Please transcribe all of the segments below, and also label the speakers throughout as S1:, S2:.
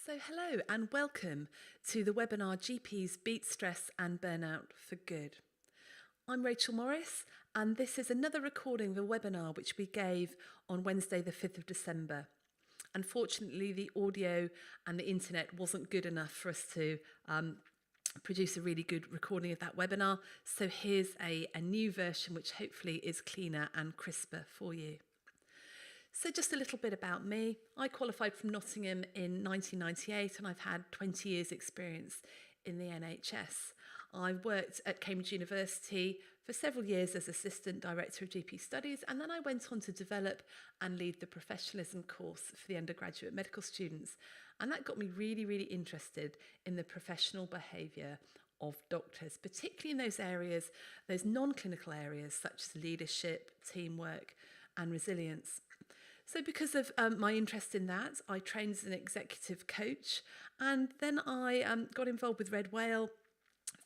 S1: So hello and welcome to the webinar GPs Beat Stress and Burnout for Good. I'm Rachel Morris and this is another recording of a webinar which we gave on Wednesday the 5th of December. Unfortunately, the audio and the internet wasn't good enough for us to produce a really good recording of that webinar. So here's a new version which hopefully is cleaner and crisper for you. So just a little bit about me. I qualified from Nottingham in 1998 and I've had 20 years experience in the NHS. I worked at Cambridge University for several years as Assistant Director of GP Studies, and then I went on to develop and lead the professionalism course for the undergraduate medical students. And that got me really interested in the professional behaviour of doctors, particularly in those areas, those non-clinical areas such as leadership, teamwork and resilience. So because of my interest in that, I trained as an executive coach, and then I got involved with Red Whale,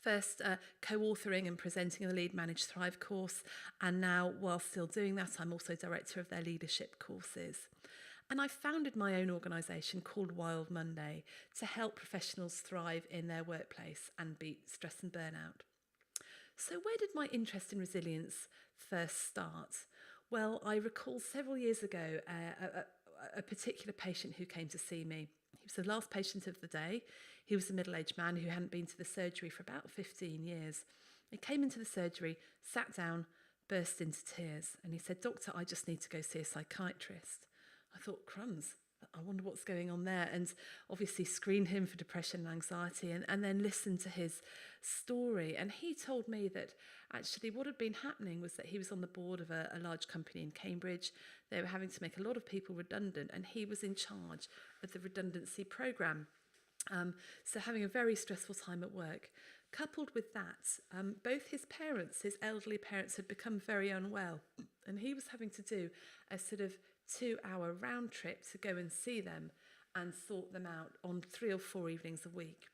S1: first co-authoring and presenting the Lead Manage Thrive course, and now, while still doing that, I'm also director of their leadership courses. And I founded my own organisation called Wild Monday to help professionals thrive in their workplace and beat stress and burnout. So where did my interest in resilience first start? Well, I recall several years ago a particular patient who came to see me. He was the last patient of the day. He was a middle-aged man who hadn't been to the surgery for about 15 years. He came into the surgery, sat down, burst into tears, and he said, "Doctor, I just need to go see a psychiatrist." I thought, crumbs, I wonder what's going on there, and obviously screened him for depression and anxiety and then listened to his story. And he told me that actually what had been happening was that he was on the board of a large company in Cambridge. They were having to make a lot of people redundant, and he was in charge of the redundancy programme. So having a very stressful time at work. Coupled with that, both his parents, his elderly parents, had become very unwell, and he was having to do a sort of 2-hour round trip to go and see them and sort them out on 3 or 4 evenings a week.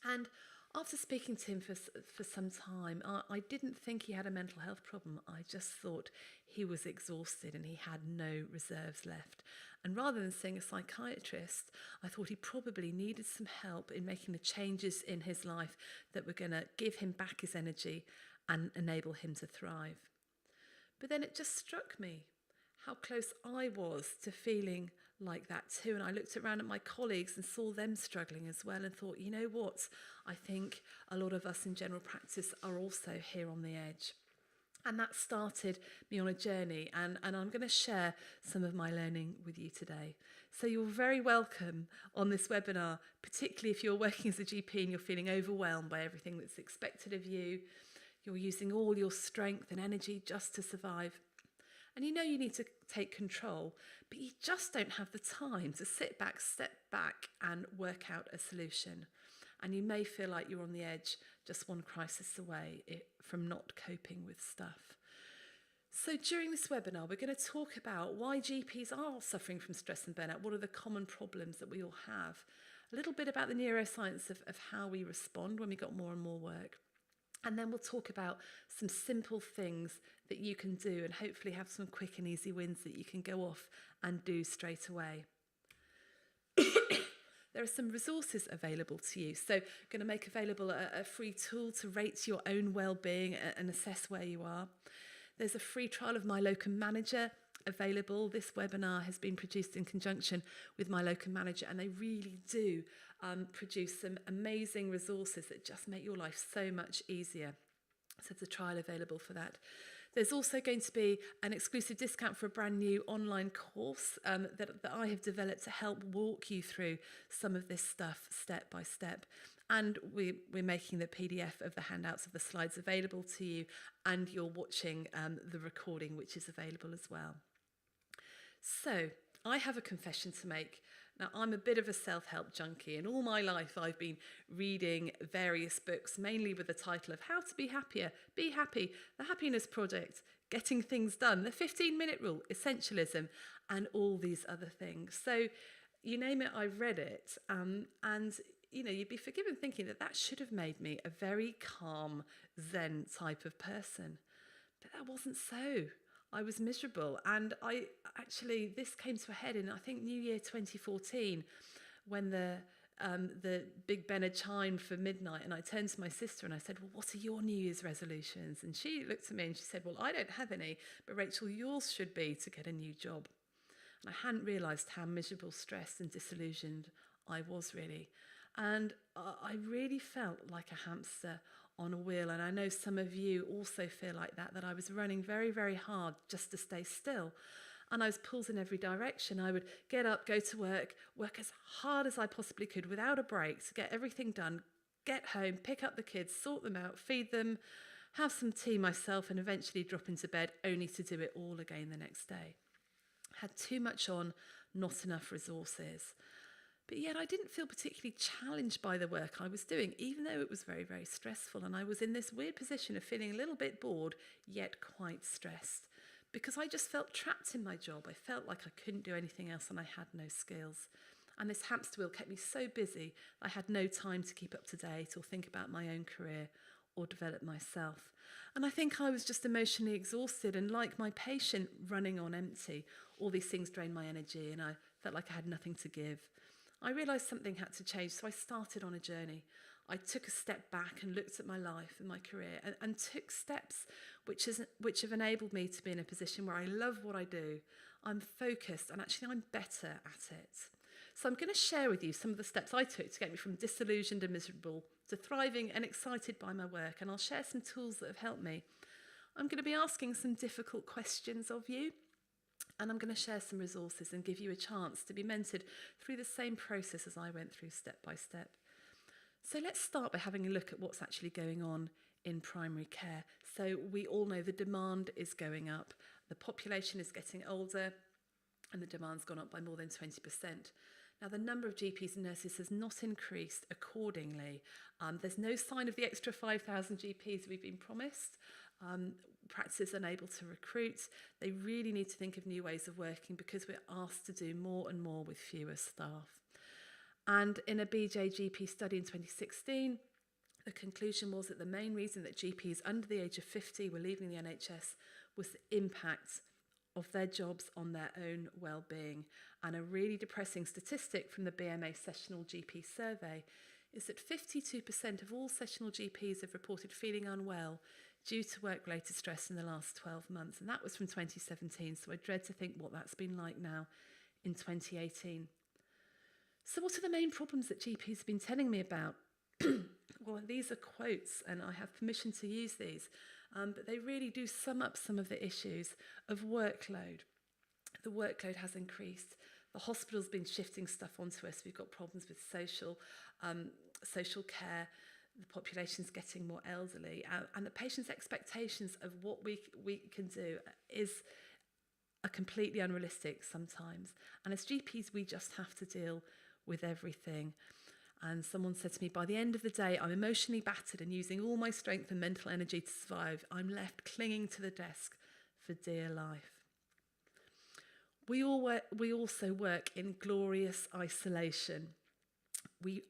S1: And after speaking to him for some time, I didn't think he had a mental health problem. I just thought he was exhausted and he had no reserves left. And rather than seeing a psychiatrist, I thought he probably needed some help in making the changes in his life that were going to give him back his energy and enable him to thrive. But then it just struck me how close I was to feeling like that too. And I looked around at my colleagues and saw them struggling as well and thought, you know what? I think a lot of us in general practice are also here on the edge. And that started me on a journey, and I'm going to share some of my learning with you today. So you're very welcome on this webinar, particularly if you're working as a GP and you're feeling overwhelmed by everything that's expected of you. You're using all your strength and energy just to survive. And you know you need to take control, but you just don't have the time to sit back, step back and work out a solution. And you may feel like you're on the edge, just one crisis away from not coping with stuff. So during this webinar, we're going to talk about why GPs are suffering from stress and burnout. What are the common problems that we all have? A little bit about the neuroscience of how we respond when we got more and more work. And then we'll talk about some simple things that you can do and hopefully have some quick and easy wins that you can go off and do straight away. There are some resources available to you. So I'm going to make available a free tool to rate your own well-being and assess where you are. There's a free trial of my Locum Manager available. This webinar has been produced in conjunction with my Locum Manager, and they really do produce some amazing resources that just make your life so much easier. So there's a trial available for that. There's also going to be an exclusive discount for a brand new online course that I have developed to help walk you through some of this stuff step by step. And we're making the PDF of the handouts of the slides available to you, and you're watching the recording, which is available as well. So I have a confession to make. Now, I'm a bit of a self-help junkie, and all my life I've been reading various books, mainly with the title of How to Be Happier, Be Happy, The Happiness Project, Getting Things Done, The 15-Minute Rule, Essentialism, and all these other things. So you name it, I've read it. And, you know, you'd be forgiven thinking that should have made me a very calm, Zen type of person. But that wasn't so. I was miserable, and this came to a head in, I think, New Year 2014, when the Big Ben had chimed for midnight, and I turned to my sister and I said, well, what are your New Year's resolutions? And she looked at me and she said, well, I don't have any, but Rachel, yours should be to get a new job. And I hadn't realised how miserable, stressed and disillusioned I was really. And I really felt like a hamster on a wheel. And I know some of you also feel like that I was running very, very hard just to stay still. And I was pulled in every direction. I would get up, go to work as hard as I possibly could without a break to get everything done, get home, pick up the kids, sort them out, feed them, have some tea myself, and eventually drop into bed, only to do it all again the next day. Had too much on, not enough resources. But yet I didn't feel particularly challenged by the work I was doing, even though it was very, very stressful. And I was in this weird position of feeling a little bit bored, yet quite stressed, because I just felt trapped in my job. I felt like I couldn't do anything else and I had no skills. And this hamster wheel kept me so busy, I had no time to keep up to date or think about my own career or develop myself. And I think I was just emotionally exhausted, and like my patient, running on empty. All these things drained my energy and I felt like I had nothing to give. I realised something had to change, so I started on a journey. I took a step back and looked at my life and my career and took steps which have enabled me to be in a position where I love what I do. I'm focused and actually I'm better at it. So I'm going to share with you some of the steps I took to get me from disillusioned and miserable to thriving and excited by my work, and I'll share some tools that have helped me. I'm going to be asking some difficult questions of you, and I'm going to share some resources and give you a chance to be mentored through the same process as I went through step by step. So let's start by having a look at what's actually going on in primary care. So we all know the demand is going up. The population is getting older and the demand's gone up by more than 20%. Now, the number of GPs and nurses has not increased accordingly. There's no sign of the extra 5,000 GPs we've been promised. Practices unable to recruit. They really need to think of new ways of working because we're asked to do more and more with fewer staff. And in a BJGP study in 2016, the conclusion was that the main reason that GPs under the age of 50 were leaving the NHS was the impact of their jobs on their own well-being. And a really depressing statistic from the BMA sessional GP survey is that 52% of all sessional GPs have reported feeling unwell due to work-related stress in the last 12 months. And that was from 2017, so I dread to think what that's been like now in 2018. So what are the main problems that GPs have been telling me about? Well, these are quotes, and I have permission to use these, but they really do sum up some of the issues of workload. The workload has increased. The hospital's been shifting stuff onto us. We've got problems with social care. The population's getting more elderly, and the patient's expectations of what we can do are completely unrealistic sometimes. And as GPs, we just have to deal with everything. And someone said to me, by the end of the day, I'm emotionally battered and using all my strength and mental energy to survive. I'm left clinging to the desk for dear life. We also work in glorious isolation.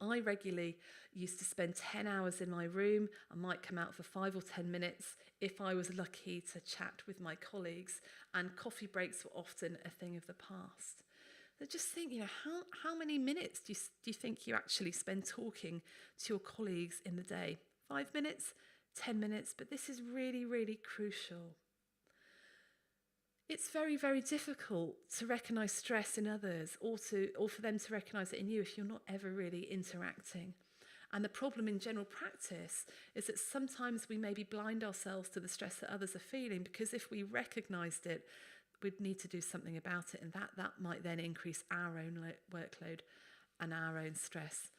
S1: I regularly used to spend 10 hours in my room. I might come out for 5 or 10 minutes if I was lucky to chat with my colleagues, and coffee breaks were often a thing of the past. So just think, how many minutes do you think you actually spend talking to your colleagues in the day? 5 minutes, 10 minutes, but this is really, really crucial. It's very, very difficult to recognise stress in others or for them to recognise it in you if you're not ever really interacting. And the problem in general practice is that sometimes we maybe blind ourselves to the stress that others are feeling, because if we recognised it, we'd need to do something about it, and that might then increase our own workload and our own stress.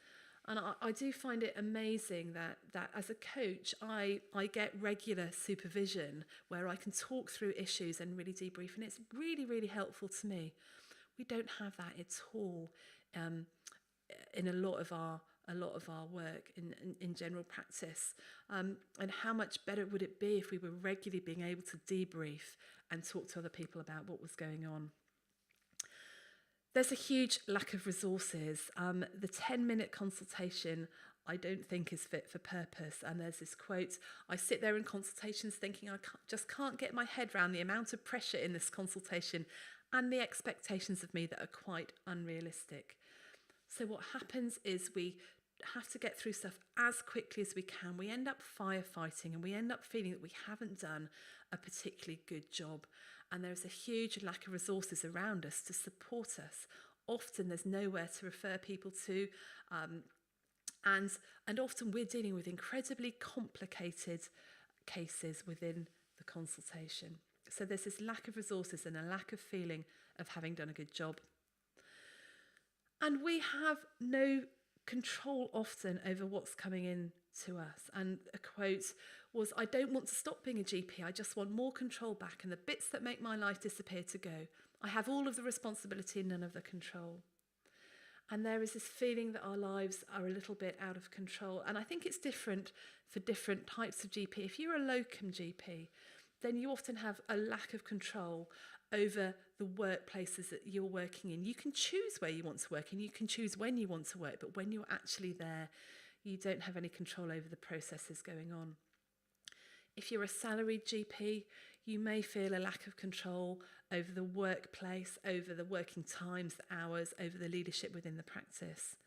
S1: And I do find it amazing that as a coach, I get regular supervision where I can talk through issues and really debrief, and it's really, really helpful to me. We don't have that at all in a lot of our work in general practice. And how much better would it be if we were regularly being able to debrief and talk to other people about what was going on? There's a huge lack of resources. The 10-minute consultation I don't think is fit for purpose. And there's this quote, I sit there in consultations thinking I just can't get my head around the amount of pressure in this consultation and the expectations of me that are quite unrealistic. So what happens is we have to get through stuff as quickly as we can. We end up firefighting and we end up feeling that we haven't done a particularly good job. And there's a huge lack of resources around us to support us. Often there's nowhere to refer people to. And often we're dealing with incredibly complicated cases within the consultation. So there's this lack of resources and a lack of feeling of having done a good job. And we have no control often over what's coming in to us. And a quote was, "I don't want to stop being a GP, I just want more control back and the bits that make my life disappear to go. I have all of the responsibility and none of the control." And there is this feeling that our lives are a little bit out of control. And I think it's different for different types of GP. If you're a locum GP, then you often have a lack of control over the workplaces that you're working in. You can choose where you want to work and you can choose when you want to work, but when you're actually there, you don't have any control over the processes going on. If you're a salaried GP, you may feel a lack of control over the workplace, over the working times, the hours, over the leadership within the practice.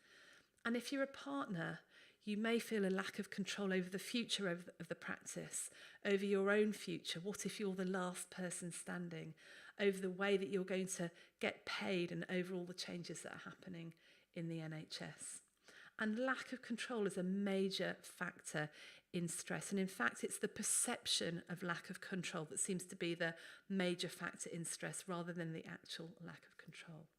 S1: And if you're a partner, you may feel a lack of control over the future of the practice, over your own future. What if you're the last person standing? Over the way that you're going to get paid and over all the changes that are happening in the NHS. And lack of control is a major factor in stress. And in fact, it's the perception of lack of control that seems to be the major factor in stress rather than the actual lack of control.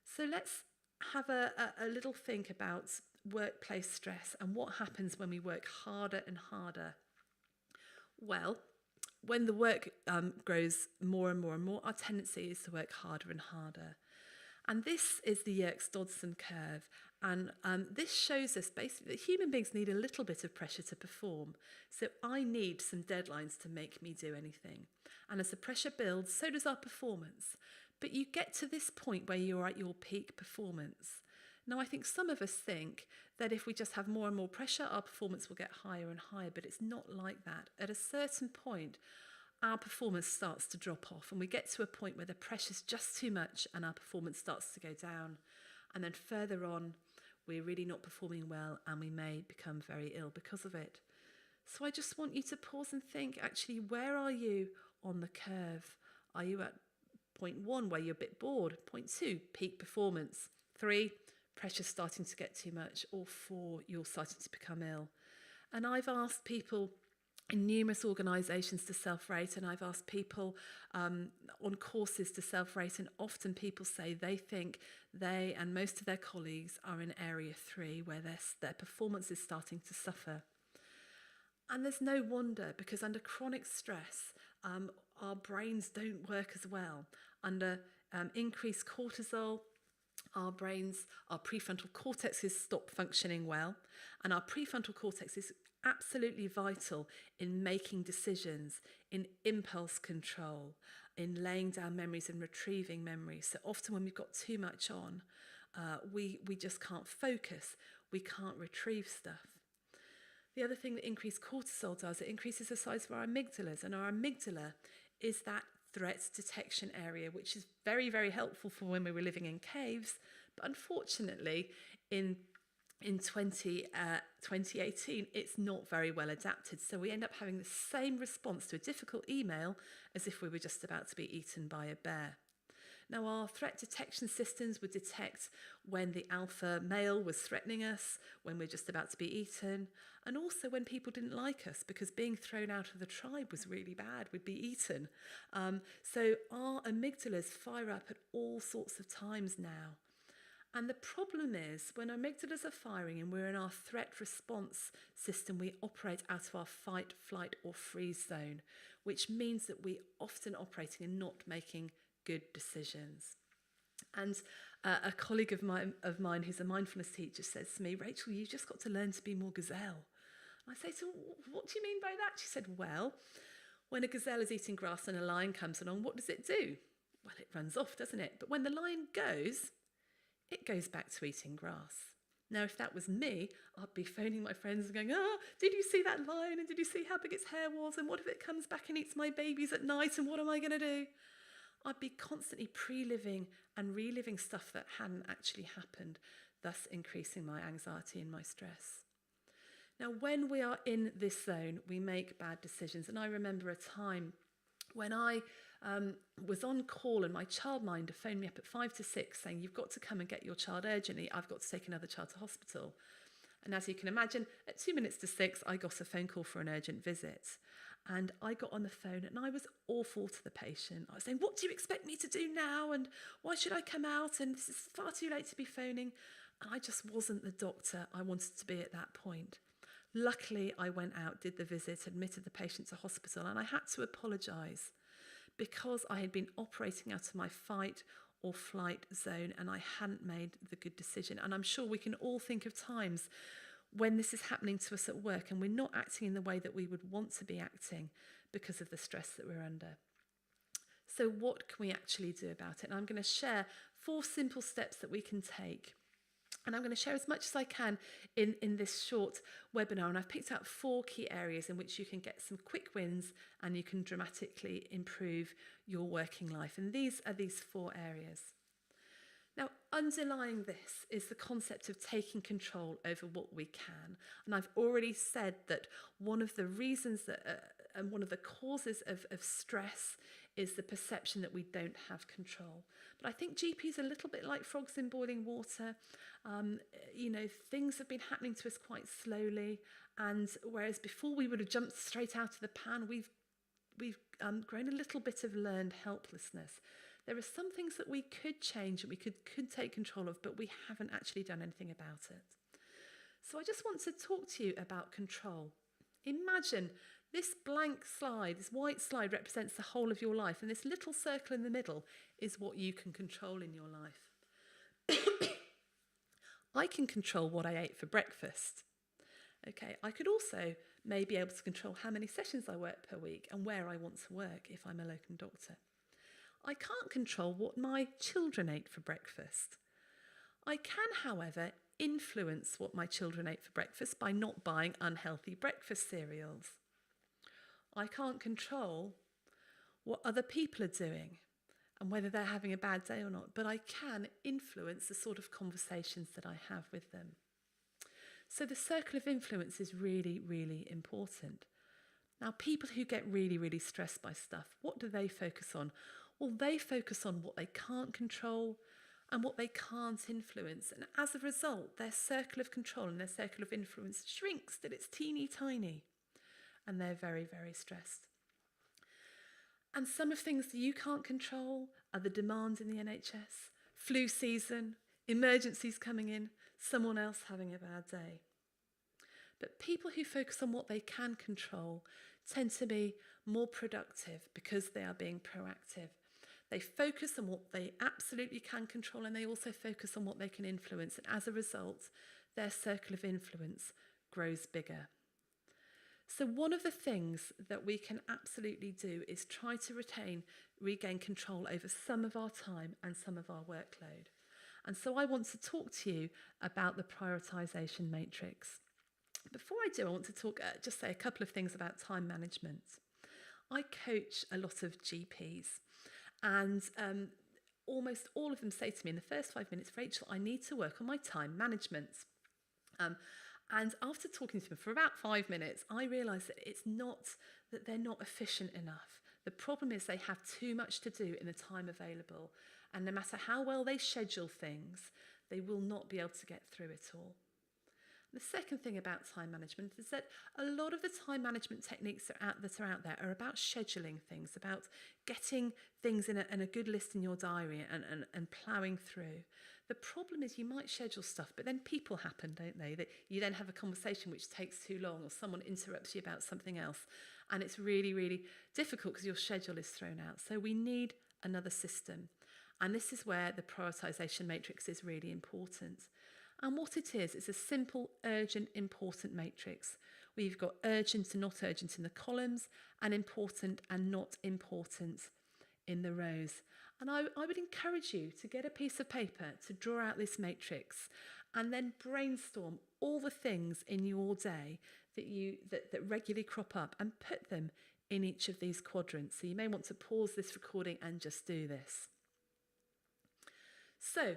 S1: So let's have a little think about workplace stress and what happens when we work harder and harder. Well, when the work grows more and more and more, our tendency is to work harder and harder. And this is the Yerkes-Dodson curve. And this shows us basically that human beings need a little bit of pressure to perform. So I need some deadlines to make me do anything. And as the pressure builds, so does our performance. But you get to this point where you're at your peak performance. Now, I think some of us think that if we just have more and more pressure, our performance will get higher and higher, but it's not like that. At a certain point, our performance starts to drop off and we get to a point where the pressure's just too much and our performance starts to go down. And then further on, we're really not performing well and we may become very ill because of it. So I just want you to pause and think, actually, where are you on the curve? Are you at point 1 where you're a bit bored? Point 2, peak performance. 3, pressure's starting to get too much. Or 4, you're starting to become ill. And I've asked people in numerous organisations to self-rate, and I've asked people on courses to self-rate, and often people say they think they and most of their colleagues are in area 3 where their performance is starting to suffer. And there's no wonder, because under chronic stress, our brains don't work as well. Under increased cortisol, our prefrontal cortexes stop functioning well, and our prefrontal cortex is absolutely vital in making decisions, in impulse control, in laying down memories and retrieving memories. So often when we've got too much on, we just can't focus, we can't retrieve stuff. The other thing that increased cortisol does, it increases the size of our amygdalas, and our amygdala is that threat detection area, which is very, very helpful for when we were living in caves. But unfortunately, in 2018, it's not very well adapted. So we end up having the same response to a difficult email as if we were just about to be eaten by a bear. Now, our threat detection systems would detect when the alpha male was threatening us, when we're just about to be eaten, and also when people didn't like us, because being thrown out of the tribe was really bad, we'd be eaten. So our amygdalas fire up at all sorts of times now. And the problem is, when our amygdalas are firing and we're in our threat response system, we operate out of our fight, flight, or freeze zone, which means that we often operating and not making good decisions. And a colleague of mine who's a mindfulness teacher says to me, "Rachel, you've just got to learn to be more gazelle." I say, "So what do you mean by that?" She said, "Well, when a gazelle is eating grass and a lion comes along, what does it do? Well, it runs off, doesn't it? But when the lion goes, it goes back to eating grass." Now, if that was me, I'd be phoning my friends and going, did you see that lion? And did you see how big its hair was? And what if it comes back and eats my babies at night? And what am I going to do? I'd be constantly pre-living and reliving stuff that hadn't actually happened, thus increasing my anxiety and my stress. Now, when we are in this zone, we make bad decisions. And I remember a time when I was on call and my childminder phoned me up at 5 to 6 saying, "You've got to come and get your child urgently. I've got to take another child to hospital." And as you can imagine, at 2 minutes to 6, I got a phone call for an urgent visit. And I got on the phone and I was awful to the patient. I was saying, "What do you expect me to do now? And why should I come out? And this is far too late to be phoning." And I just wasn't the doctor I wanted to be at that point. Luckily, I went out, did the visit, admitted the patient to hospital, and I had to apologise because I had been operating out of my fight or flight zone and I hadn't made the good decision. And I'm sure we can all think of times when this is happening to us at work and we're not acting in the way that we would want to be acting because of the stress that we're under. So what can we actually do about it? And I'm going to share 4 simple steps that we can take. And I'm going to share as much as I can in this short webinar. And I've picked out 4 key areas in which you can get some quick wins and you can dramatically improve your working life. And these are these 4 areas. Now, underlying this is the concept of taking control over what we can. And I've already said that one of the reasons that, and one of the causes of stress is the perception that we don't have control. But I think GPs are a little bit like frogs in boiling water. Things have been happening to us quite slowly. And whereas before we would have jumped straight out of the pan, we've grown a little bit of learned helplessness. There are some things that we could change and we could take control of, but we haven't actually done anything about it. So I just want to talk to you about control. Imagine this blank slide, this white slide represents the whole of your life, and this little circle in the middle is what you can control in your life. I can control what I ate for breakfast. Okay, I could also maybe be able to control how many sessions I work per week and where I want to work if I'm a locum doctor. I can't control what my children ate for breakfast. I can, however, influence what my children ate for breakfast by not buying unhealthy breakfast cereals. I can't control what other people are doing and whether they're having a bad day or not, but I can influence the sort of conversations that I have with them. So the circle of influence is really, really important. Now, people who get really, really stressed by stuff, what do they focus on? Well, they focus on what they can't control and what they can't influence. And as a result, their circle of control and their circle of influence shrinks till it's teeny tiny. And they're very, very stressed. And some of things that you can't control are the demands in the NHS, flu season, emergencies coming in, someone else having a bad day. But people who focus on what they can control tend to be more productive because they are being proactive. They focus on what they absolutely can control and they also focus on what they can influence. And as a result, their circle of influence grows bigger. So one of the things that we can absolutely do is try to regain control over some of our time and some of our workload. And so I want to talk to you about the prioritization matrix. Before I do, I want to just say a couple of things about time management. I coach a lot of GPs and almost all of them say to me in the first 5 minutes, "Rachel, I need to work on my time management." And after talking to them for about 5 minutes, I realised that it's not that they're not efficient enough. The problem is they have too much to do in the time available. And no matter how well they schedule things, they will not be able to get through it all. The second thing about time management is that a lot of the time management techniques that are out there are about scheduling things, about getting things in a good list in your diary and ploughing through. The problem is you might schedule stuff, but then people happen, don't they? That you then have a conversation which takes too long or someone interrupts you about something else. And it's really, really difficult because your schedule is thrown out. So we need another system. And this is where the prioritization matrix is really important. And what it is a simple, urgent, important matrix. We've got urgent and not urgent in the columns and important and not important in the rows. And I would encourage you to get a piece of paper to draw out this matrix and then brainstorm all the things in your day that regularly crop up and put them in each of these quadrants. So you may want to pause this recording and just do this. So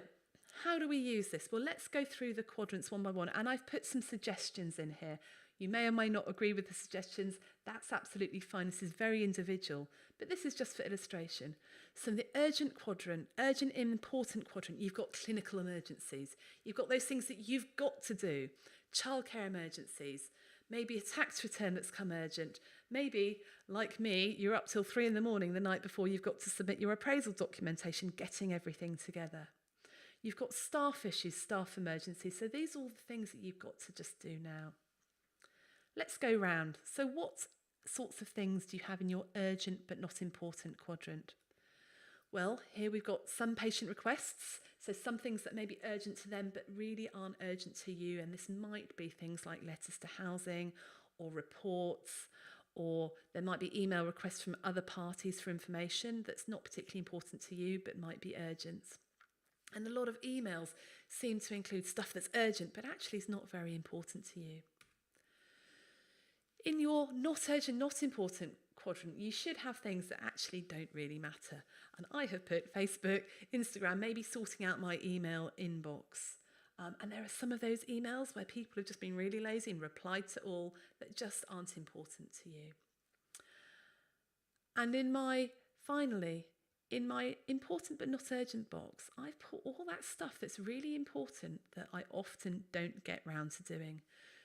S1: how do we use this? Well, let's go through the quadrants one by one. And I've put some suggestions in here. You may or may not agree with the suggestions. That's absolutely fine. This is very individual, but this is just for illustration. So in the urgent quadrant, urgent and important quadrant, you've got clinical emergencies. You've got those things that you've got to do. Childcare emergencies, maybe a tax return that's come urgent. Maybe, like me, you're up till 3 a.m. the night before you've got to submit your appraisal documentation, getting everything together. You've got staff issues, staff emergencies. So these are all the things that you've got to just do now. Let's go round. So what sorts of things do you have in your urgent but not important quadrant? Well, here we've got some patient requests. So some things that may be urgent to them but really aren't urgent to you. And this might be things like letters to housing or reports, or there might be email requests from other parties for information that's not particularly important to you but might be urgent. And a lot of emails seem to include stuff that's urgent but actually is not very important to you. In your not urgent, not important quadrant, you should have things that actually don't really matter. And I have put Facebook, Instagram, maybe sorting out my email inbox. And there are some of those emails where people have just been really lazy and replied to all that just aren't important to you. And finally, in my important but not urgent box, I've put all that stuff that's really important that I often don't get round to doing.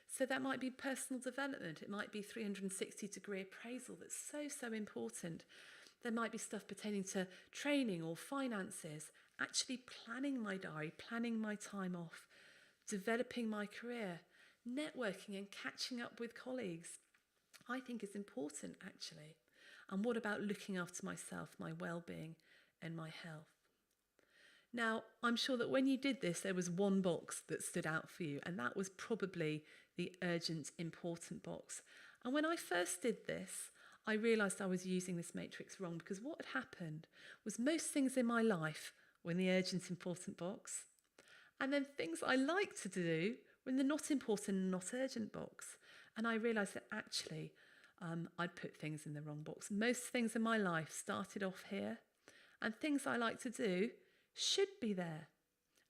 S1: So that might be personal development. It might be 360-degree appraisal that's so important. There might be stuff pertaining to training or finances, actually planning my diary, planning my time off, developing my career, networking and catching up with colleagues. I think is important, actually. And what about looking after myself, my well-being and my health? Now, I'm sure that when you did this, there was one box that stood out for you, and that was probably the urgent, important box. And when I first did this, I realised I was using this matrix wrong, because what had happened was most things in my life were in the urgent, important box, and then things I like to do were in the not important and not urgent box. And I realised that actually I'd put things in the wrong box. Most things in my life started off here, and things I like to do should be there.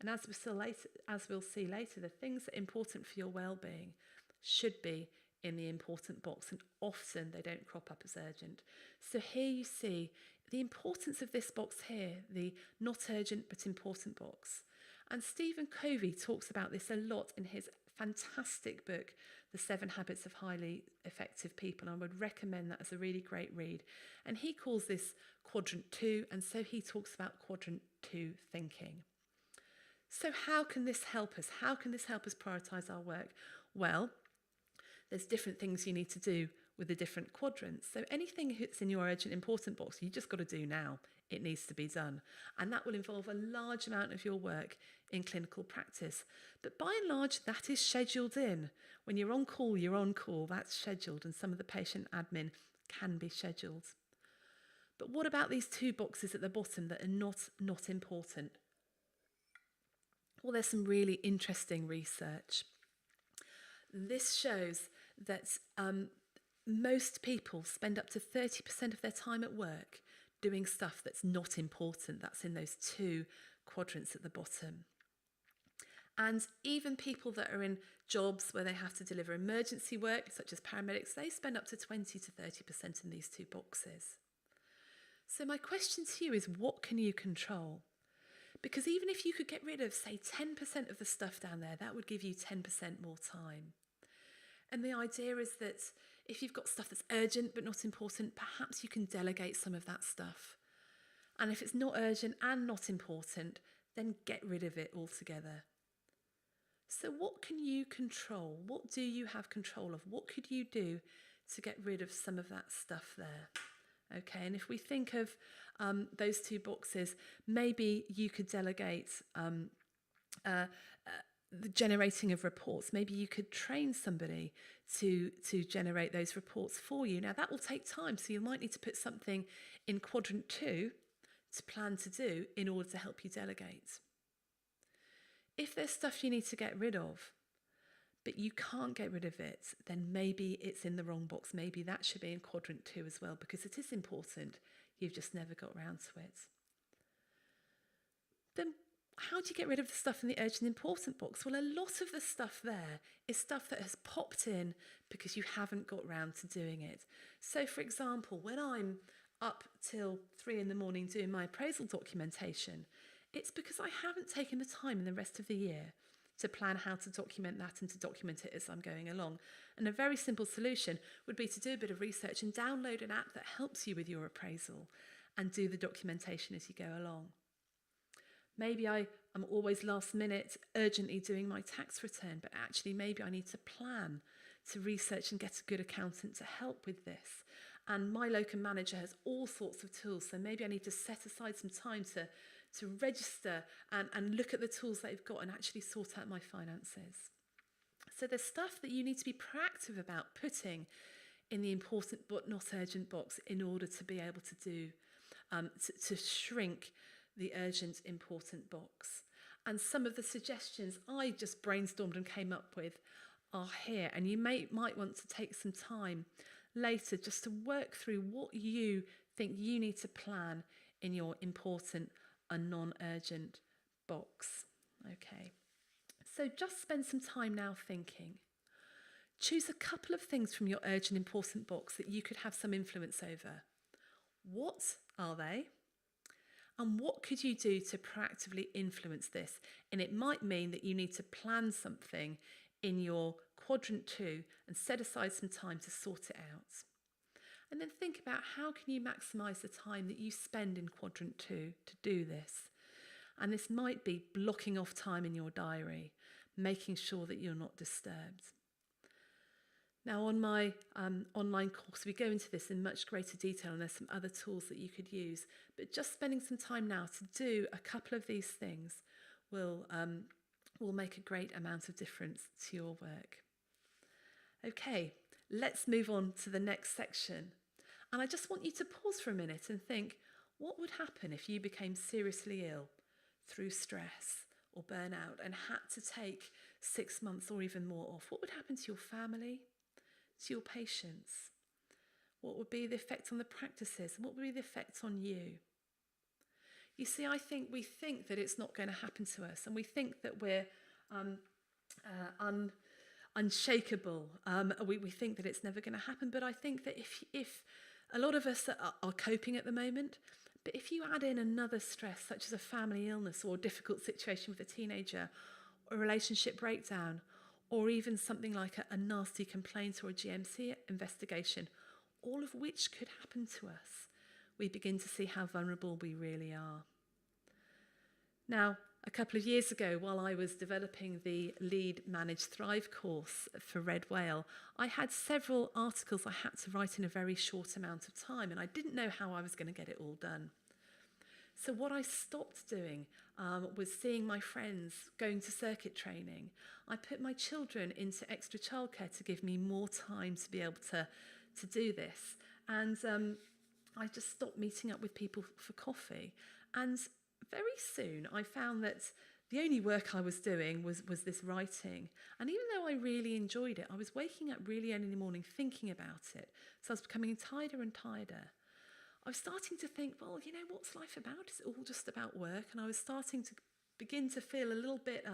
S1: And as we'll see later, the things that are important for your well-being should be in the important box, and often they don't crop up as urgent. So here you see the importance of this box here, the not urgent but important box. And Stephen Covey talks about this a lot in his fantastic book, The 7 Habits of Highly Effective People. I would recommend that as a really great read. And he calls this quadrant 2, and so he talks about quadrant 2 thinking. So how can this help us? How can this help us prioritise our work? Well, there's different things you need to do with the different quadrants. So anything that's in your urgent important box, you just got to do now. It needs to be done. And that will involve a large amount of your work in clinical practice. But by and large, that is scheduled in. When you're on call, you're on call. That's scheduled, and some of the patient admin can be scheduled. But what about these 2 boxes at the bottom that are not important? Well, there's some really interesting research. This shows that most people spend up to 30% of their time at work doing stuff that's not important. That's in those 2 quadrants at the bottom. And even people that are in jobs where they have to deliver emergency work, such as paramedics, they spend up to 20 to 30% in these 2 boxes. So my question to you is, what can you control? Because even if you could get rid of, say, 10% of the stuff down there, that would give you 10% more time. And the idea is that if you've got stuff that's urgent but not important, perhaps you can delegate some of that stuff. And if it's not urgent and not important, then get rid of it altogether. So what can you control? What do you have control of? What could you do to get rid of some of that stuff there? Okay, and if we think of those 2 boxes, maybe you could delegate the generating of reports. Maybe you could train somebody to generate those reports for you. Now, that will take time, so you might need to put something in quadrant 2 to plan to do in order to help you delegate. If there's stuff you need to get rid of, but you can't get rid of it, then maybe it's in the wrong box. Maybe that should be in quadrant 2 as well, because it is important. You've just never got round to it. Then how do you get rid of the stuff in the urgent important box? Well, a lot of the stuff there is stuff that has popped in because you haven't got round to doing it. So, for example, when I'm up till 3 a.m. doing my appraisal documentation, it's because I haven't taken the time in the rest of the year to plan how to document that and to document it as I'm going along. And a very simple solution would be to do a bit of research and download an app that helps you with your appraisal and do the documentation as you go along. Maybe I am always last minute urgently doing my tax return, but actually maybe I need to plan to research and get a good accountant to help with this. And my Locum manager has all sorts of tools, so maybe I need to set aside some time to register and look at the tools that I've got and actually sort out my finances. So there's stuff that you need to be proactive about putting in the important but not urgent box in order to be able to do, to shrink the urgent important box. And some of the suggestions I just brainstormed and came up with are here, and you might want to take some time later just to work through what you think you need to plan in your important and non-urgent box. Okay, so just spend some time now thinking. Choose a couple of things from your urgent important box that you could have some influence over. What are they? And what could you do to proactively influence this? And it might mean that you need to plan something in your quadrant 2 and set aside some time to sort it out. And then think about how can you maximise the time that you spend in quadrant 2 to do this. And this might be blocking off time in your diary, making sure that you're not disturbed. Now, on my online course, we go into this in much greater detail, and there's some other tools that you could use. But just spending some time now to do a couple of these things will make a great amount of difference to your work. Okay, let's move on to the next section. And I just want you to pause for a minute and think, what would happen if you became seriously ill through stress or burnout and had to take 6 months or even more off? What would happen to your family? To your patients? What would be the effect on the practices? And what would be the effect on you? You see, I think we think that it's not going to happen to us, and we think that we're unshakable. We think that it's never going to happen, but I think that if a lot of us are coping at the moment, but if you add in another stress, such as a family illness or a difficult situation with a teenager, or a relationship breakdown, or even something like a nasty complaint or a GMC investigation, all of which could happen to us, we begin to see how vulnerable we really are. Now, a couple of years ago, while I was developing the Lead, Manage, Thrive course for Red Whale, I had several articles I had to write in a very short amount of time, and I didn't know how I was going to get it all done. So what I stopped doing was seeing my friends going to circuit training. I put my children into extra childcare to give me more time to be able to do this. And I just stopped meeting up with people for coffee. And very soon I found that the only work I was doing was this writing. And even though I really enjoyed it, I was waking up really early in the morning thinking about it. So I was becoming tireder and tireder. I was starting to think, well, you know, what's life about? Is it all just about work? And I was starting to begin to feel a little bit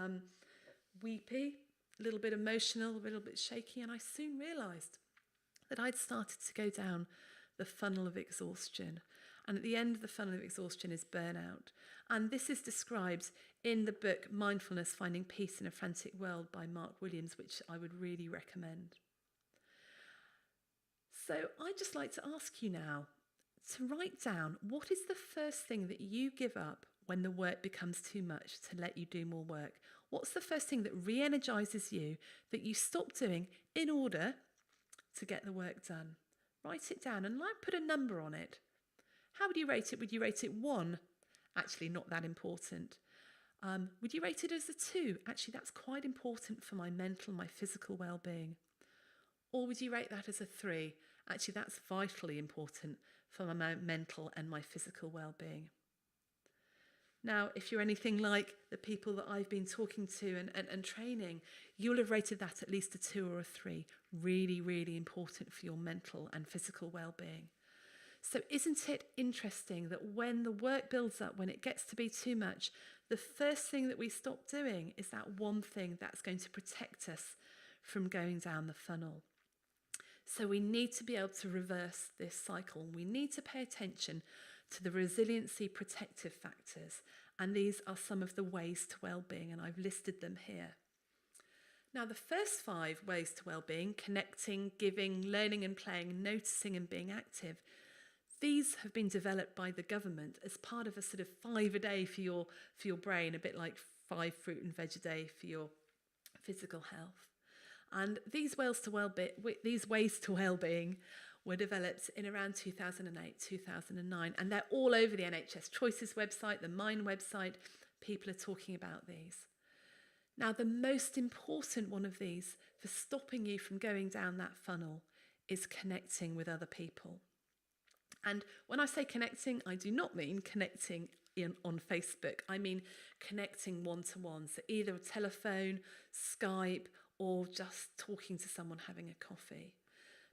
S1: weepy, a little bit emotional, a little bit shaky. And I soon realised that I'd started to go down the funnel of exhaustion. And at the end of the funnel of exhaustion is burnout. And this is described in the book Mindfulness, Finding Peace in a Frantic World by Mark Williams, which I would really recommend. So I'd just like to ask you now to write down, what is the first thing that you give up when the work becomes too much to let you do more work? What's the first thing that re-energises you that you stop doing in order to get the work done? Write it down and put a number on it. How would you rate it? Would you rate it 1? Actually, not that important. Would you rate it as a 2? Actually, that's quite important for my mental, my physical well-being. Or would you rate that as a 3? Actually, that's vitally important for my mental and my physical well-being. Now, if you're anything like the people that I've been talking to and training, you'll have rated that at least a 2 or a 3. Really, really important for your mental and physical well-being. So isn't it interesting that when the work builds up, when it gets to be too much, the first thing that we stop doing is that one thing that's going to protect us from going down the funnel. So we need to be able to reverse this cycle. We need to pay attention to the resiliency protective factors, and these are some of the ways to well-being, and I've listed them here. Now, the first 5 ways to well-being, connecting, giving, learning and playing, noticing and being active, these have been developed by the government as part of a sort of 5 a day for your brain, a bit like 5 fruit and veg a day for your physical health. And these ways to well-being were developed in around 2008, 2009, and they're all over the NHS Choices website, the Mind website. People are talking about these. Now, the most important one of these for stopping you from going down that funnel is connecting with other people. And when I say connecting, I do not mean connecting on Facebook. I mean connecting one-to-one. So either a telephone, Skype, or just talking to someone having a coffee.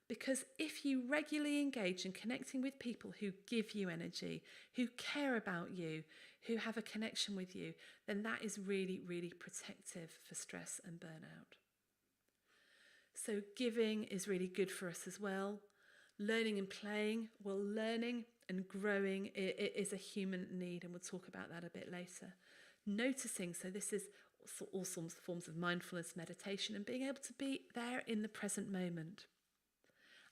S1: Because if you regularly engage in connecting with people who give you energy, who care about you, who have a connection with you, then that is really, really protective for stress and burnout. So giving is really good for us as well. Learning and playing, well, learning and growing is a human need, and we'll talk about that a bit later. Noticing, so this is all forms of mindfulness, meditation, and being able to be there in the present moment.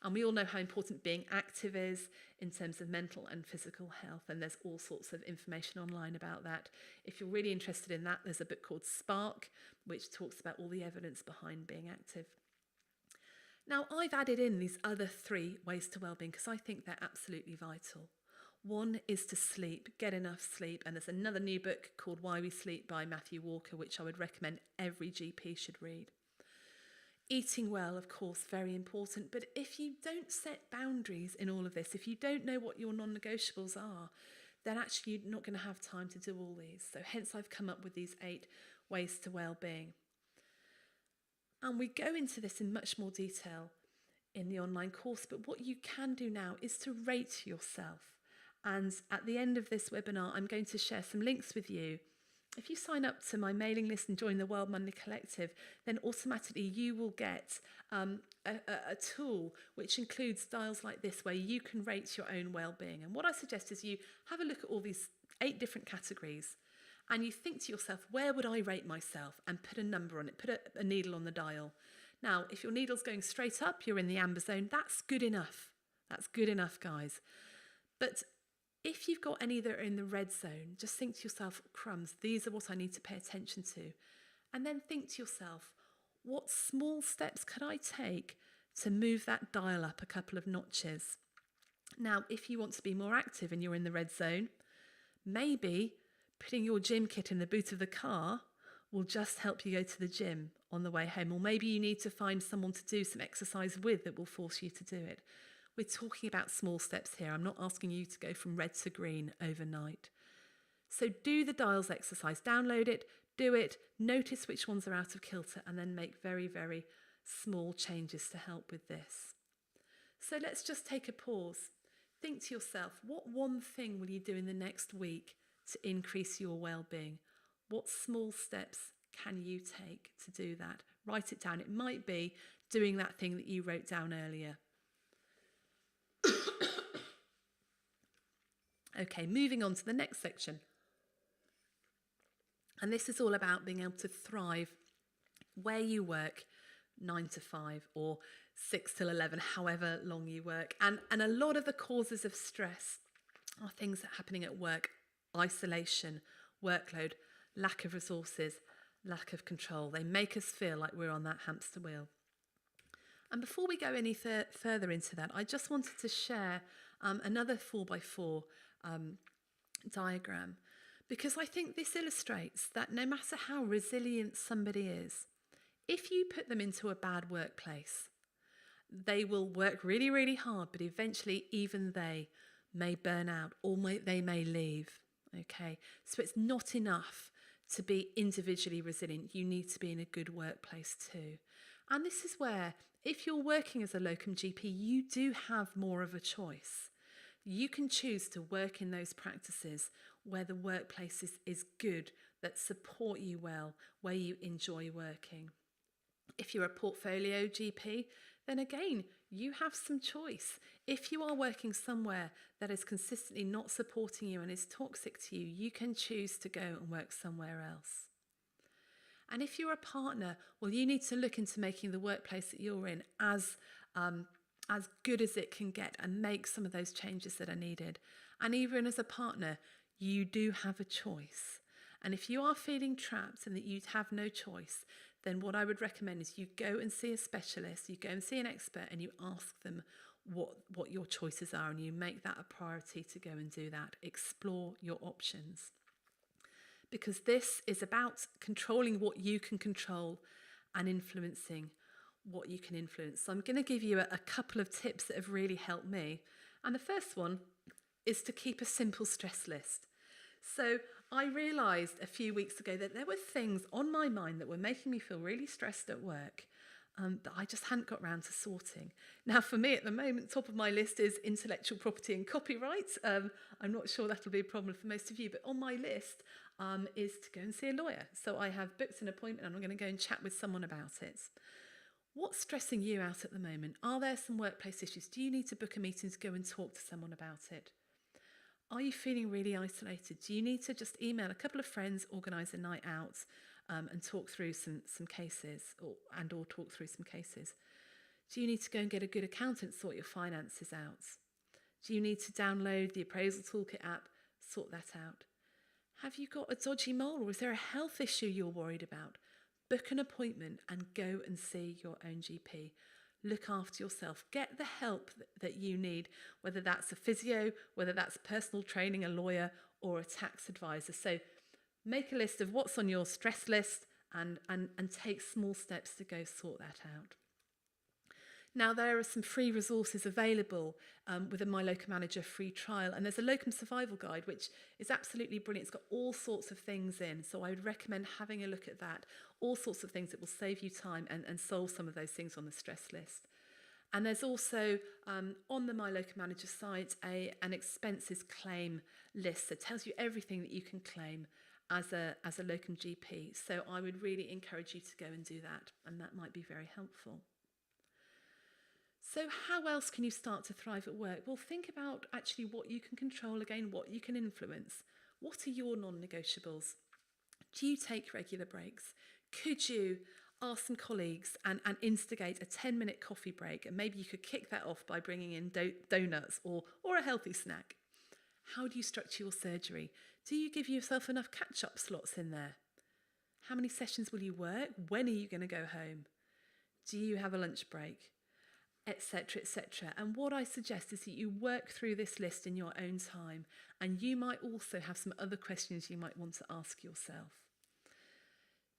S1: And we all know how important being active is in terms of mental and physical health, and there's all sorts of information online about that. If you're really interested in that, there's a book called Spark, which talks about all the evidence behind being active. Now, I've added in these other 3 ways to well-being because I think they're absolutely vital. One is to sleep, get enough sleep, and there's another new book called Why We Sleep by Matthew Walker, which I would recommend every GP should read. Eating well, of course, very important, but if you don't set boundaries in all of this, if you don't know what your non-negotiables are, then actually you're not going to have time to do all these. So hence I've come up with these 8 ways to well-being. And we go into this in much more detail in the online course, but what you can do now is to rate yourself. And at the end of this webinar, I'm going to share some links with you. If you sign up to my mailing list and join the World Money Collective, then automatically you will get a tool which includes dials like this where you can rate your own well-being. And what I suggest is you have a look at all these 8 different categories and you think to yourself, where would I rate myself? And put a number on it, put a needle on the dial. Now, if your needle's going straight up, you're in the amber zone, that's good enough. That's good enough, guys. But if you've got any that are in the red zone, just think to yourself, crumbs, these are what I need to pay attention to. And then think to yourself, what small steps could I take to move that dial up a couple of notches? Now, if you want to be more active and you're in the red zone, maybe putting your gym kit in the boot of the car will just help you go to the gym on the way home. Or maybe you need to find someone to do some exercise with that will force you to do it. We're talking about small steps here. I'm not asking you to go from red to green overnight. So do the dials exercise, download it, do it, notice which ones are out of kilter, and then make very, very small changes to help with this. So let's just take a pause. Think to yourself, what one thing will you do in the next week to increase your well-being? What small steps can you take to do that? Write it down. It might be doing that thing that you wrote down earlier. Okay, moving on to the next section. And this is all about being able to thrive where you work 9 to 5 or 6 till 11, however long you work. And a lot of the causes of stress are things that are happening at work: isolation, workload, lack of resources, lack of control. They make us feel like we're on that hamster wheel. And before we go any further into that, I just wanted to share another 4x4 diagram, because I think this illustrates that no matter how resilient somebody is, if you put them into a bad workplace, they will work really, really hard, but eventually even they may burn out or they may leave. Okay, so it's not enough to be individually resilient. You need to be in a good workplace too. And this is where, if you're working as a locum GP, you do have more of a choice. You can choose to work in those practices where the workplace is good, that support you well, where you enjoy working. If you're a portfolio GP, then again, you have some choice. If you are working somewhere that is consistently not supporting you and is toxic to you, you can choose to go and work somewhere else. And if you're a partner, well, you need to look into making the workplace that you're in as good as it can get and make some of those changes that are needed. And even as a partner, you do have a choice. And if you are feeling trapped and that you have no choice, then what I would recommend is you go and see a specialist, you go and see an expert, and you ask them what your choices are, and you make that a priority to go and do that. Explore your options. Because this is about controlling what you can control and influencing what you can influence. So I'm going to give you a couple of tips that have really helped me. And the first one is to keep a simple stress list. So I realised a few weeks ago that there were things on my mind that were making me feel really stressed at work that I just hadn't got around to sorting. Now, for me at the moment, top of my list is intellectual property and copyright. I'm not sure that'll be a problem for most of you, but on my list is to go and see a lawyer. So I have booked an appointment and I'm going to go and chat with someone about it. What's stressing you out at the moment? Are there some workplace issues? Do you need to book a meeting to go and talk to someone about it? Are you feeling really isolated? Do you need to just email a couple of friends, organise a night out and talk through some cases or talk through some cases? Do you need to go and get a good accountant, sort your finances out? Do you need to download the appraisal toolkit app, sort that out? Have you got a dodgy mole, or is there a health issue you're worried about? Book an appointment and go and see your own GP. Look after yourself. Get the help that you need, whether that's a physio, whether that's personal training, a lawyer, or a tax advisor. So make a list of what's on your stress list and take small steps to go sort that out. Now, there are some free resources available with a My Locum Manager free trial, and there's a Locum Survival Guide, which is absolutely brilliant. It's got all sorts of things in, so I would recommend having a look at that. All sorts of things that will save you time and solve some of those things on the stress list. And there's also, on the My Locum Manager site, an expenses claim list that tells you everything that you can claim as a locum GP. So I would really encourage you to go and do that, and that might be very helpful. So how else can you start to thrive at work? Well, think about actually what you can control, again, what you can influence. What are your non-negotiables? Do you take regular breaks? Could you ask some colleagues and instigate a 10-minute coffee break? And maybe you could kick that off by bringing in donuts or a healthy snack. How do you structure your surgery? Do you give yourself enough catch-up slots in there? How many sessions will you work? When are you going to go home? Do you have a lunch break? Etc, etc. And what I suggest is that you work through this list in your own time, and you might also have some other questions you might want to ask yourself.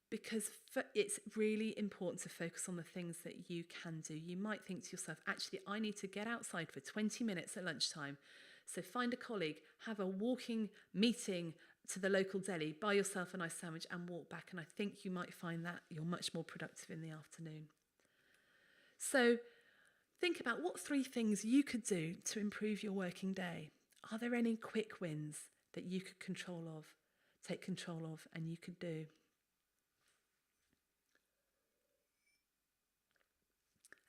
S1: Because it's really important to focus on the things that you can do. You might think to yourself, actually, I need to get outside for 20 minutes at lunchtime. So find a colleague, have a walking meeting to the local deli, buy yourself a nice sandwich and walk back. And I think you might find that you're much more productive in the afternoon. So think about what 3 things you could do to improve your working day. Are there any quick wins that you could take control of, and you could do?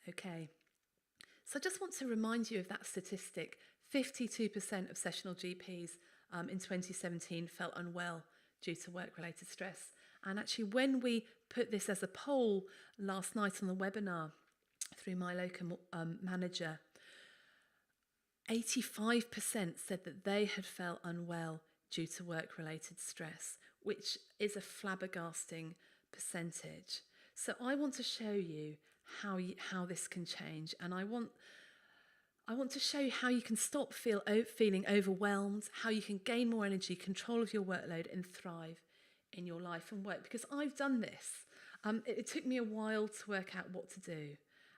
S1: Okay, so I just want to remind you of that statistic. 52% of sessional GPs in 2017 felt unwell due to work-related stress. And actually, when we put this as a poll last night on the webinar, through My Locum Manager, 85% said that they had felt unwell due to work-related stress, which is a flabbergasting percentage. So I want to show you how this can change, and I want to show you how you can stop feeling overwhelmed, how you can gain more energy, control of your workload, and thrive in your life and work. Because I've done this. It took me a while to work out what to do.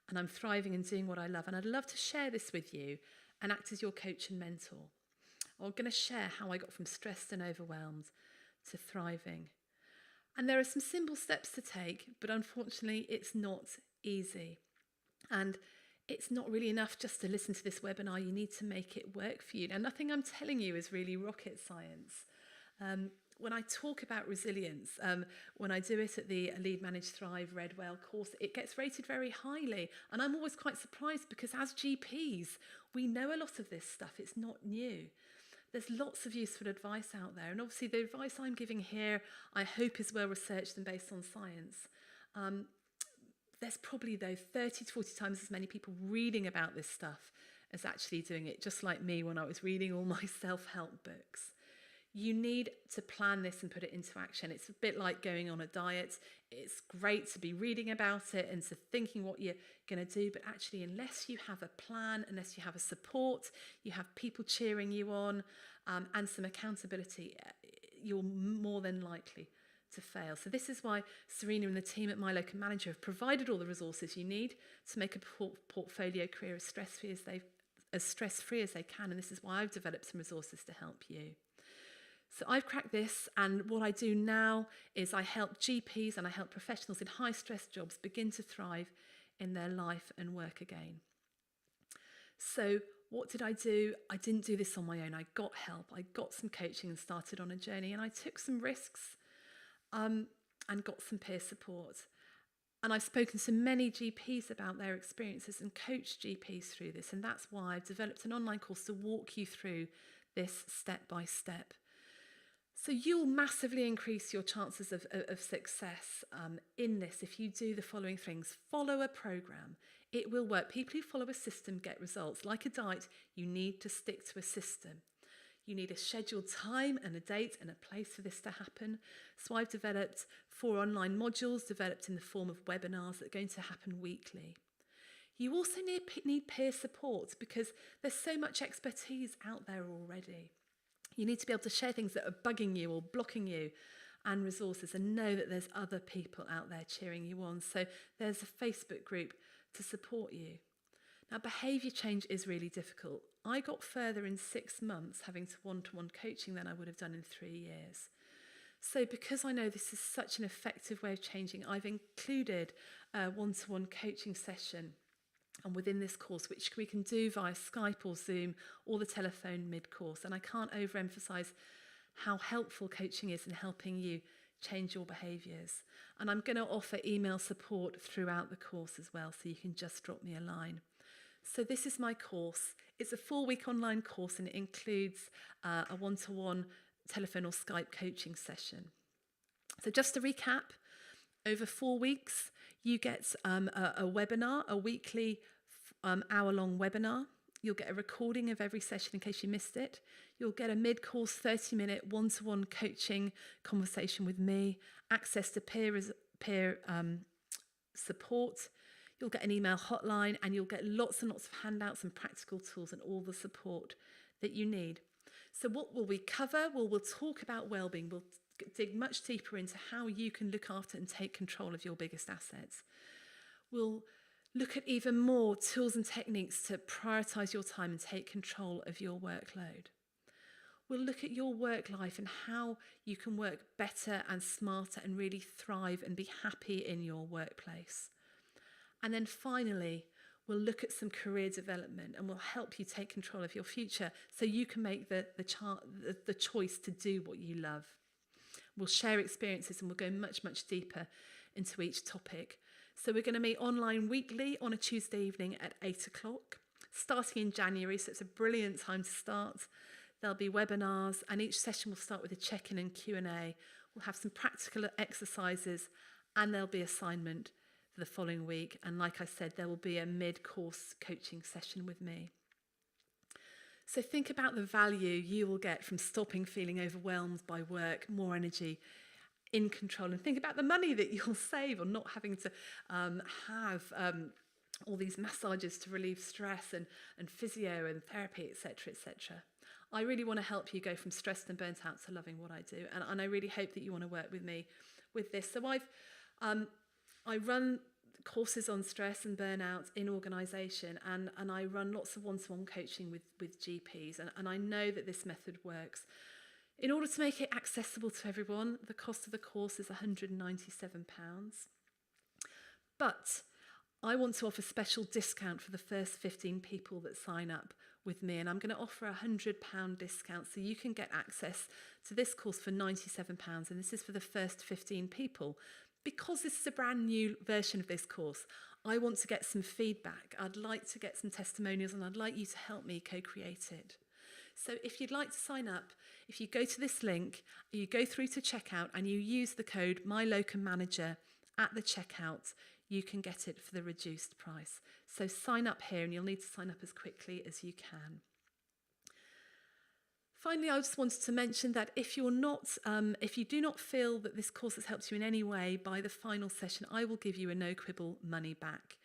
S1: And I'm thriving and doing what I love. And I'd love to share this with you and act as your coach and mentor. I'm going to share how I got from stressed and overwhelmed to thriving. And there are some simple steps to take, but unfortunately it's not easy. And it's not really enough just to listen to this webinar. You need to make it work for you. Now, nothing I'm telling you is really rocket science. When I talk about resilience, when I do it at the Lead, Manage, Thrive Red Whale course, it gets rated very highly. And I'm always quite surprised because as GPs, we know a lot of this stuff. It's not new. There's lots of useful advice out there. And obviously the advice I'm giving here, I hope is well researched and based on science. There's probably, though, 30 to 40 times as many people reading about this stuff as actually doing it, just like me when I was reading all my self-help books. You need to plan this and put it into action. It's a bit like going on a diet. It's great to be reading about it and to thinking what you're going to do, but actually unless you have a plan, unless you have a support, you have people cheering you on, and some accountability, you're more than likely to fail. So this is why Serena and the team at my Locum Manager have provided all the resources you need to make a portfolio career as stress-free as they can, and this is why I've developed some resources to help you. So I've cracked this, and what I do now is I help GPs and I help professionals in high-stress jobs begin to thrive in their life and work again. So what did I do? I didn't do this on my own. I got help. I got some coaching and started on a journey, and I took some risks and got some peer support. And I've spoken to many GPs about their experiences and coached GPs through this, and that's why I've developed an online course to walk you through this step by step. So you'll massively increase your chances of success in this if you do the following things. Follow a program. It will work. People who follow a system get results. Like a diet, you need to stick to a system. You need a scheduled time and a date and a place for this to happen. So I've developed 4 online modules developed in the form of webinars that are going to happen weekly. You also need peer support because there's so much expertise out there already. You need to be able to share things that are bugging you or blocking you and resources, and know that there's other people out there cheering you on. So there's a Facebook group to support you. Now, behaviour change is really difficult. I got further in 6 months having to one-to-one coaching than I would have done in 3 years. So because I know this is such an effective way of changing, I've included a one-to-one coaching session and within this course, which we can do via Skype or Zoom or the telephone mid-course. And I can't overemphasise how helpful coaching is in helping you change your behaviours. And I'm going to offer email support throughout the course as well, so you can just drop me a line. So this is my course. It's a 4-week online course, and it includes a one-to-one telephone or Skype coaching session. So just to recap, over 4 weeks, you get a webinar, a weekly hour-long webinar. You'll get a recording of every session in case you missed it. You'll get a mid-course 30-minute one-to-one coaching conversation with me, access to peer support. You'll get an email hotline, and you'll get lots and lots of handouts and practical tools and all the support that you need. So what will we cover? Well, we'll talk about wellbeing. We'll dig much deeper into how you can look after and take control of your biggest assets. We'll look at even more tools and techniques to prioritise your time and take control of your workload. We'll look at your work life and how you can work better and smarter and really thrive and be happy in your workplace. And then finally, we'll look at some career development, and we'll help you take control of your future so you can make the choice to do what you love. We'll share experiences, and we'll go much, much deeper into each topic. So we're going to meet online weekly on a Tuesday evening at 8 o'clock, starting in January, so it's a brilliant time to start. There'll be webinars, and each session will start with a check-in and Q&A. We'll have some practical exercises, and there'll be assignment for the following week. And like I said, there will be a mid-course coaching session with me. So think about the value you will get from stopping feeling overwhelmed by work, more energy, in control, and think about the money that you'll save on not having to have all these massages to relieve stress and physio and therapy, etc., etc. I really want to help you go from stressed and burnt out to loving what I do, and I really hope that you want to work with me with this. So I run courses on stress and burnout in organisation, and I run lots of one-to-one coaching with GPs, and I know that this method works. In order to make it accessible to everyone, the cost of the course is £197. But I want to offer special discount for the first 15 people that sign up with me, and I'm going to offer a £100 discount, so you can get access to this course for £97, and this is for the first 15 people. Because this is a brand new version of this course, I want to get some feedback. I'd like to get some testimonials, and I'd like you to help me co-create it. So if you'd like to sign up, if you go to this link, you go through to checkout and you use the code MyLocumManager at the checkout, you can get it for the reduced price. So sign up here, and you'll need to sign up as quickly as you can. Finally, I just wanted to mention that if you do not feel that this course has helped you in any way, by the final session, I will give you a no quibble money back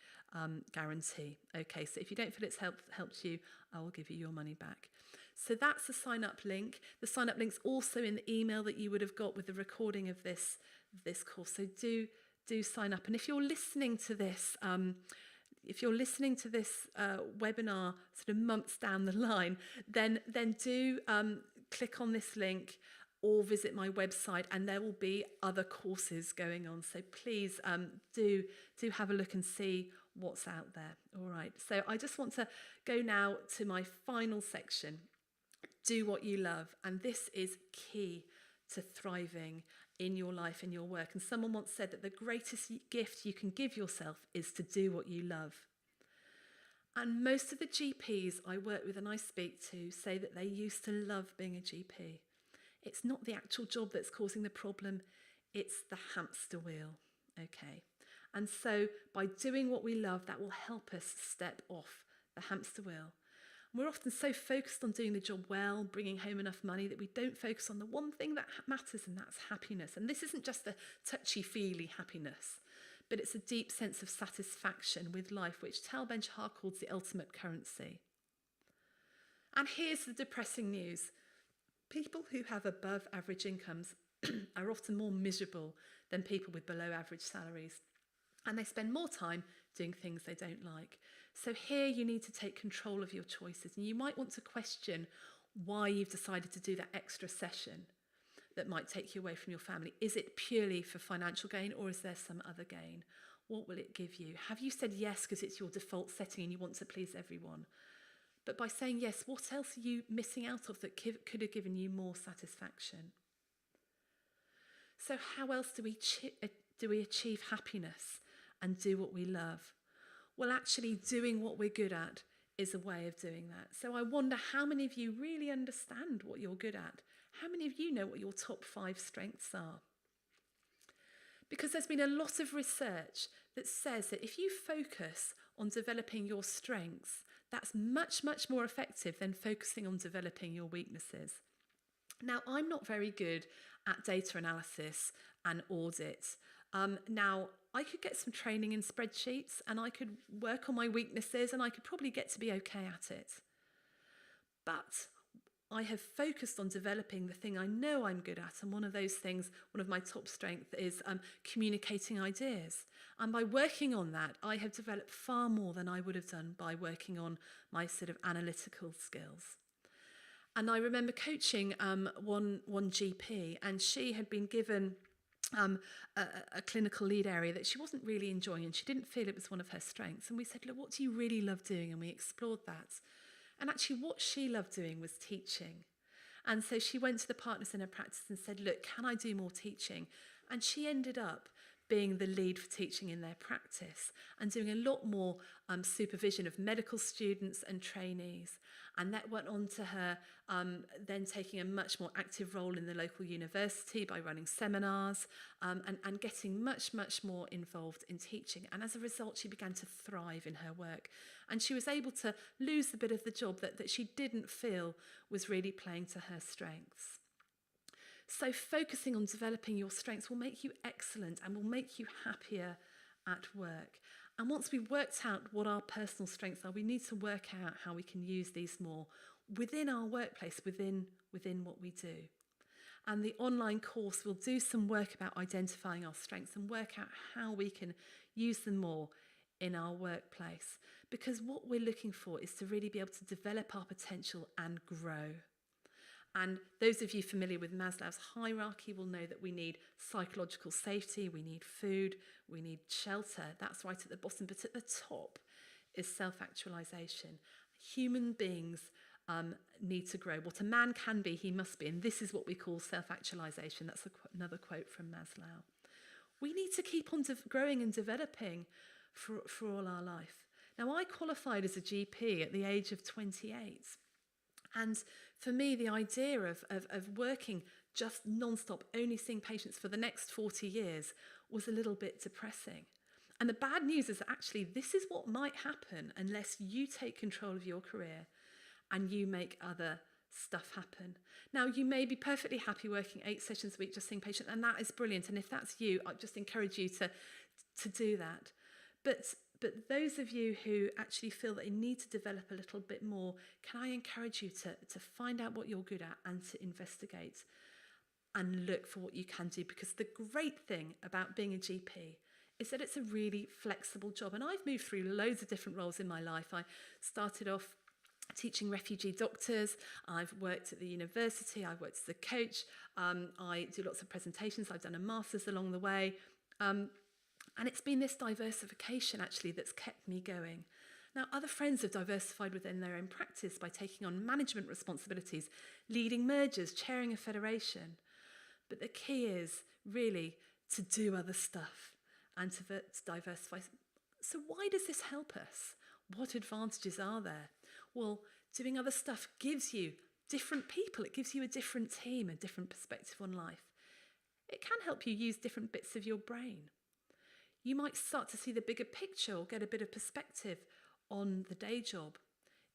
S1: guarantee. Okay, so if you don't feel it's helped you, I will give you your money back. So that's the sign up link. The sign up link's also in the email that you would have got with the recording of this course. So do sign up. And if you're listening to this, webinar sort of months down the line, then do click on this link or visit my website, and there will be other courses going on. So please do have a look and see what's out there. All right. So I just want to go now to my final section. Do what you love, and this is key to thriving in your life, in your work. And someone once said that the greatest gift you can give yourself is to do what you love. And most of the GPs I work with and I speak to say that they used to love being a GP. It's not the actual job that's causing the problem, it's the hamster wheel, okay? And so by doing what we love, that will help us step off the hamster wheel. We're often so focused on doing the job well, bringing home enough money, that we don't focus on the one thing that matters, and that's happiness. And this isn't just a touchy-feely happiness, but it's a deep sense of satisfaction with life, which Tal Ben-Shahar calls the ultimate currency. And here's the depressing news. People who have above average incomes are often more miserable than people with below average salaries. And they spend more time doing things they don't like. So here you need to take control of your choices, and you might want to question why you've decided to do that extra session that might take you away from your family. Is it purely for financial gain, or is there some other gain? What will it give you? Have you said yes because it's your default setting and you want to please everyone? But by saying yes, what else are you missing out of that could have given you more satisfaction? So how else do we achieve happiness and do what we love? Well, actually doing what we're good at is a way of doing that. So I wonder how many of you really understand what you're good at? How many of you know what your top 5 strengths are? Because there's been a lot of research that says that if you focus on developing your strengths, that's much, much more effective than focusing on developing your weaknesses. Now, I'm not very good at data analysis and audit. Now, I could get some training in spreadsheets, and I could work on my weaknesses, and I could probably get to be okay at it. But I have focused on developing the thing I know I'm good at, and one of those things, one of my top strengths is communicating ideas. And by working on that, I have developed far more than I would have done by working on my sort of analytical skills. And I remember coaching one GP, and she had been given a clinical lead area that she wasn't really enjoying, and she didn't feel it was one of her strengths. And we said, look, what do you really love doing? And we explored that. And actually what she loved doing was teaching. And so she went to the partners in her practice and said, look, can I do more teaching? And she ended up being the lead for teaching in their practice and doing a lot more supervision of medical students and trainees. And that went on to her then taking a much more active role in the local university by running seminars and getting much, much more involved in teaching. And as a result, she began to thrive in her work. And she was able to lose the bit of the job that she didn't feel was really playing to her strengths. So focusing on developing your strengths will make you excellent and will make you happier at work. And once we've worked out what our personal strengths are, we need to work out how we can use these more within our workplace, within what we do. And the online course will do some work about identifying our strengths and work out how we can use them more in our workplace. Because what we're looking for is to really be able to develop our potential and grow. And those of you familiar with Maslow's hierarchy will know that we need psychological safety, we need food, we need shelter. That's right at the bottom. But at the top is self-actualization. Human beings need to grow. What a man can be, he must be. And this is what we call self-actualization. That's another quote from Maslow. We need to keep on growing and developing for all our life. Now, I qualified as a GP at the age of 28. And for me, the idea of working just non-stop, only seeing patients for the next 40 years was a little bit depressing. And the bad news is that actually this is what might happen unless you take control of your career and you make other stuff happen. Now, you may be perfectly happy working 8 sessions a week just seeing patients, and that is brilliant. And if that's you, I just encourage you to do that. But those of you who actually feel that you need to develop a little bit more, can I encourage you to find out what you're good at and to investigate and look for what you can do? Because the great thing about being a GP is that it's a really flexible job. And I've moved through loads of different roles in my life. I started off teaching refugee doctors. I've worked at the university. I've worked as a coach. I do lots of presentations. I've done a master's along the way. And it's been this diversification actually that's kept me going. Now, other friends have diversified within their own practice by taking on management responsibilities, leading mergers, chairing a federation. But the key is really to do other stuff and to diversify. So why does this help us? What advantages are there? Well, doing other stuff gives you different people. It gives you a different team, a different perspective on life. It can help you use different bits of your brain. You might start to see the bigger picture or get a bit of perspective on the day job.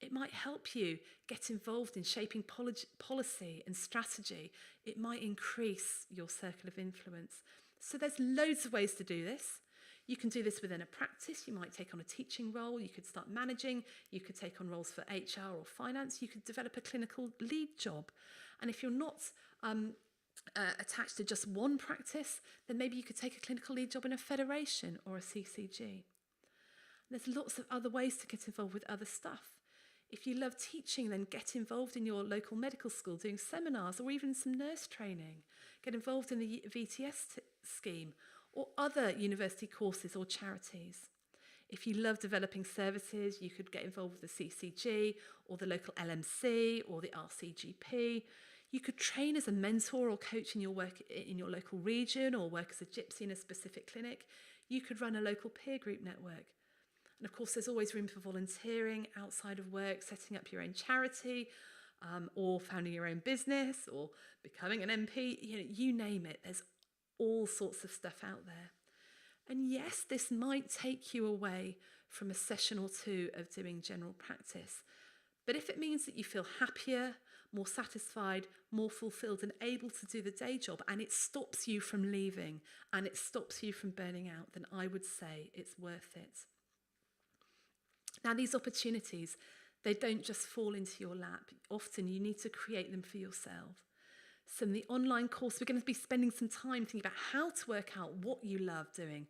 S1: It might help you get involved in shaping policy and strategy. It might increase your circle of influence. So there's loads of ways to do this. You can do this within a practice. You might take on a teaching role. You could start managing. You could take on roles for HR or finance. You could develop a clinical lead job. And if you're not attached to just one practice, then maybe you could take a clinical lead job in a federation or a CCG. There's lots of other ways to get involved with other stuff. If you love teaching, then get involved in your local medical school doing seminars or even some nurse training. Get involved in the VTS scheme or other university courses or charities. If you love developing services, you could get involved with the CCG or the local LMC or the RCGP. You could train as a mentor or coach in your work in your local region or work as a gypsy in a specific clinic. You could run a local peer group network. And of course, there's always room for volunteering outside of work, setting up your own charity, or founding your own business, or becoming an MP. You name it. There's all sorts of stuff out there. And yes, this might take you away from a session or two of doing general practice. But if it means that you feel happier, more satisfied, more fulfilled and able to do the day job, and it stops you from leaving and it stops you from burning out, then I would say it's worth it. Now, these opportunities, they don't just fall into your lap. Often you need to create them for yourself. So in the online course, we're going to be spending some time thinking about how to work out what you love doing.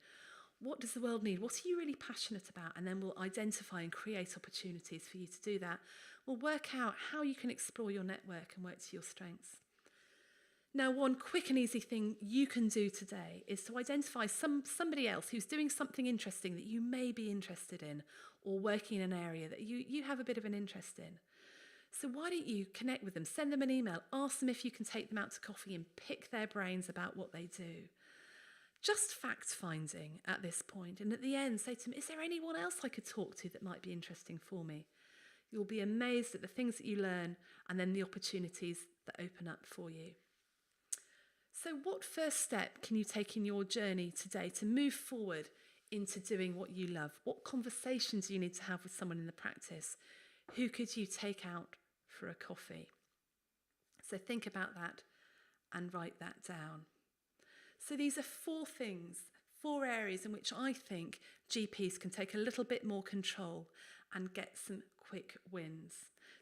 S1: What does the world need? What are you really passionate about? And then we'll identify and create opportunities for you to do that. We'll work out how you can explore your network and work to your strengths. Now, one quick and easy thing you can do today is to identify somebody else who's doing something interesting that you may be interested in or working in an area that you have a bit of an interest in. So why don't you connect with them, send them an email, ask them if you can take them out to coffee and pick their brains about what they do. Just fact-finding at this point, and at the end say to them, is there anyone else I could talk to that might be interesting for me? You'll be amazed at the things that you learn and then the opportunities that open up for you. So what first step can you take in your journey today to move forward into doing what you love? What conversations do you need to have with someone in the practice? Who could you take out for a coffee? So think about that and write that down. So these are 4 things, 4 areas in which I think GPs can take a little bit more control and get some quick wins.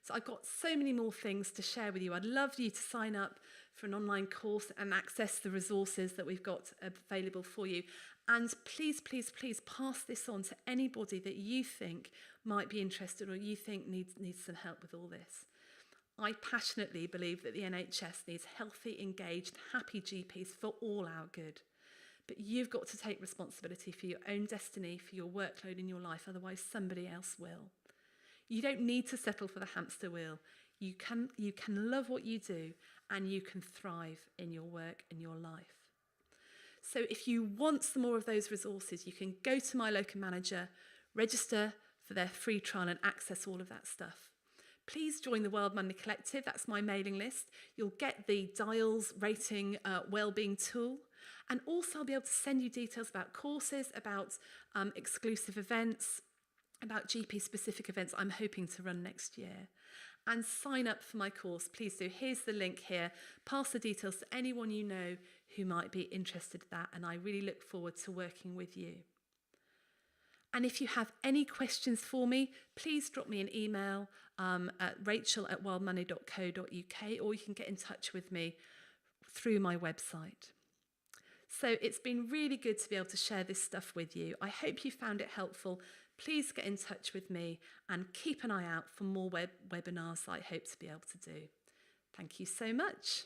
S1: So I've got so many more things to share with you. I'd love you to sign up for an online course and access the resources that we've got available for you. And please, please, please pass this on to anybody that you think might be interested or you think needs some help with all this. I passionately believe that the NHS needs healthy, engaged, happy GPs for all our good. But you've got to take responsibility for your own destiny, for your workload in your life, otherwise somebody else will. You don't need to settle for the hamster wheel. You can love what you do and you can thrive in your work and your life. So if you want some more of those resources, you can go to my Locum manager, register for their free trial and access all of that stuff. Please join the World Money Collective. That's my mailing list. You'll get the Dials rating Wellbeing tool. And also I'll be able to send you details about courses, about exclusive events, about GP-specific events I'm hoping to run next year. And sign up for my course, please do. Here's the link here. Pass the details to anyone you know who might be interested in that, and I really look forward to working with you. And if you have any questions for me, please drop me an email at rachel@wildmoney.co.uk, or you can get in touch with me through my website. So it's been really good to be able to share this stuff with you. I hope you found it helpful. Please get in touch with me and keep an eye out for more webinars that I hope to be able to do. Thank you so much.